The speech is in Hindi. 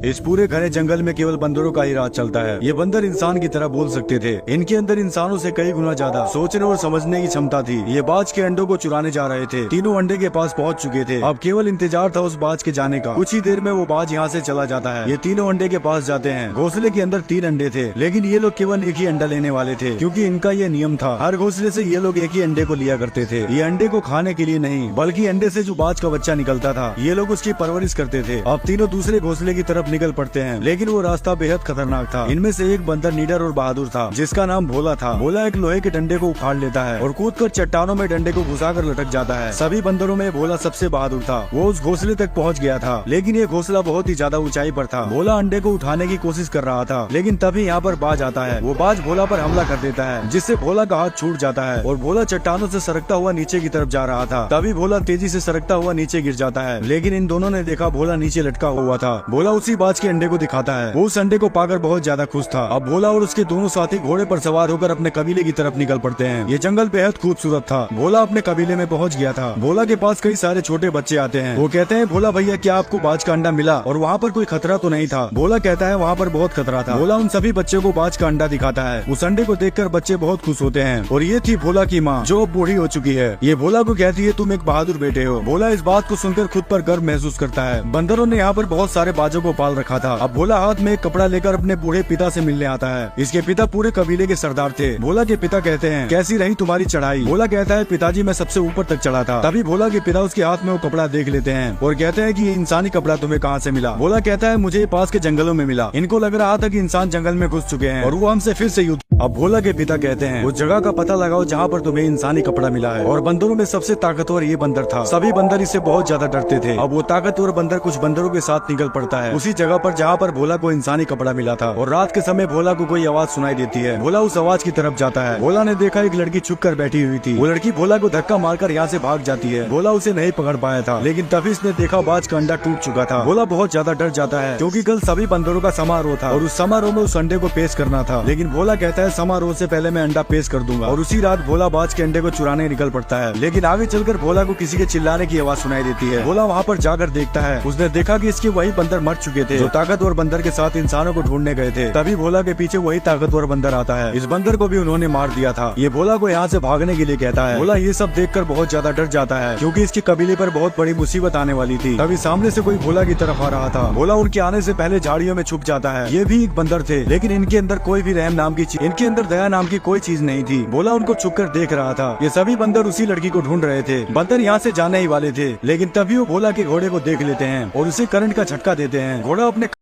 इस पूरे घने जंगल में केवल बंदरों का ही राज चलता है। ये बंदर इंसान की तरह बोल सकते थे। इनके अंदर इंसानों से कई गुना ज्यादा सोचने और समझने की क्षमता थी। ये बाज के अंडों को चुराने जा रहे थे। तीनों अंडे के पास पहुंच चुके थे। अब केवल इंतजार था उस बाज के जाने का। कुछ ही देर में वो बाज यहाँ से चला जाता है। ये तीनों अंडे के पास जाते हैं। घोंसले के अंदर 3 अंडे थे, लेकिन ये लोग केवल एक ही अंडा लेने वाले थे, क्योंकि इनका ये नियम था। हर घोंसले से ये लोग एक ही अंडे को लिया करते थे। ये अंडे को खाने के लिए नहीं, बल्कि अंडे से जो बाज का बच्चा निकलता था, ये लोग उसकी परवरिश करते थे। अब तीनों दूसरे घोंसले की तरफ निकल पड़ते हैं, लेकिन वो रास्ता बेहद खतरनाक था। इनमें से एक बंदर निडर और बहादुर था, जिसका नाम भोला था। भोला एक लोहे के डंडे को उखाड़ लेता है और कूदकर चट्टानों में डंडे को घुसाकर लटक जाता है। सभी बंदरों में भोला सबसे बहादुर था। वो उस घोंसले तक पहुंच गया था, लेकिन ये घोंसला बहुत ही ज्यादा ऊंचाई पर था। भोला अंडे को उठाने की कोशिश कर रहा था, लेकिन तभी यहाँ पर बाज आता है। वो बाज भोला पर हमला कर देता है, जिससे भोला का हाथ छूट जाता है और भोला चट्टानों से सरकता हुआ नीचे की तरफ जा रहा था। तभी भोला तेजी से सरकता हुआ नीचे गिर जाता है, लेकिन इन दोनों ने देखा भोला नीचे लटका हुआ था। भोला उसी बाज के अंडे को दिखाता है। वो उस अंडे को पाकर बहुत ज्यादा खुश था। अब भोला और उसके दोनों साथी घोड़े पर सवार होकर अपने कबीले की तरफ निकल पड़ते हैं। ये जंगल बेहद खूबसूरत था। भोला अपने कबीले में पहुंच गया था। भोला के पास कई सारे छोटे बच्चे आते हैं। वो कहते हैं, भोला भैया, क्या आपको बाज का अंडा मिला और वहाँ पर कोई खतरा तो नहीं था? भोला कहता है, वहाँ पर बहुत खतरा था। भोला उन सभी बच्चों को बाज का अंडा दिखाता है। उस अंडे को देखकर बच्चे बहुत खुश होते हैं। और ये थी भोला की माँ, जो अब बूढ़ी हो चुकी है। ये भोला को कहती है, तुम एक बहादुर बेटे हो। भोला इस बात को सुनकर खुद पर गर्व महसूस करता है। बंदरों ने यहाँ पर बहुत सारे बाजों को पाल रखा था। अब भोला हाथ में एक कपड़ा लेकर अपने बूढ़े पिता से मिलने आता है। इसके पिता पूरे कबीले के सरदार थे। भोला के पिता कहते हैं, कैसी रही तुम्हारी चढ़ाई? भोला कहता है, पिताजी, मैं सबसे ऊपर तक चढ़ा था। तभी भोला के पिता उसके हाथ में वो कपड़ा देख लेते हैं और कहते हैं कि ये इंसानी कपड़ा तुम्हें कहाँ से मिला? भोला कहता है, मुझे पास के जंगलों में मिला। इनको लग रहा था कि इंसान जंगल में घुस चुके हैं और वो हमसे फिर से युद्ध। अब भोला के पिता कहते हैं, उस जगह का पता लगाओ जहाँ पर तुम्हें इंसानी कपड़ा मिला है। और बंदरों में सबसे ताकतवर ये बंदर था। सभी बंदर इससे बहुत ज्यादा डरते थे। अब वो ताकतवर बंदर कुछ बंदरों के साथ निकल पड़ता है उसी जगह पर जहाँ पर भोला को इंसानी कपड़ा मिला था। और रात के समय भोला को कोई आवाज सुनाई देती है। भोला उस आवाज की तरफ जाता है। भोला ने देखा एक लड़की छुप कर बैठी हुई थी। वो लड़की भोला को धक्का मारकर यहाँ से भाग जाती है। भोला उसे नहीं पकड़ पाया था, लेकिन तभी इसने देखा बाज का अंडा टूट चुका था। भोला बहुत ज्यादा डर जाता है, क्योंकि कल सभी बंदरों का समारोह था और उस समारोह में उस अंडे को पेश करना था। लेकिन भोला कहता है, समारोह से पहले मैं अंडा पेश कर दूंगा। और उसी रात भोला बाज के अंडे को चुराने निकल पड़ता है। लेकिन आगे चलकर भोला को किसी के चिल्लाने की आवाज सुनाई देती है। भोला वहाँ पर जाकर देखता है। उसने देखा कि इसके वही बंदर मर चुके थे, जो ताकतवर बंदर के साथ इंसानों को ढूंढने गए थे। तभी भोला के पीछे वही ताकतवर बंदर आता है। इस बंदर को भी उन्होंने मार दिया था। ये भोला को यहाँ से भागने के लिए कहता है। भोला ये सब देखकर बहुत ज्यादा डर जाता है, क्योंकि इसके कबीले पर बहुत बड़ी मुसीबत आने वाली थी। तभी सामने से कोई भोला की तरफ आ रहा था। भोला उनके आने से पहले झाड़ियों में छुप जाता है। ये भी एक बंदर थे, लेकिन इनके अंदर कोई भी रहम नाम की चीज, इनके अंदर दया नाम की कोई चीज नहीं थी। भोला उनको छुप कर देख रहा था। ये सभी बंदर उसी लड़की को ढूंढ रहे थे। बंदर यहाँ से जाने ही वाले थे, लेकिन तभी वो भोला के घोड़े को देख लेते हैं और उसे करंट का झटका देते हैं। घोड़ा अपने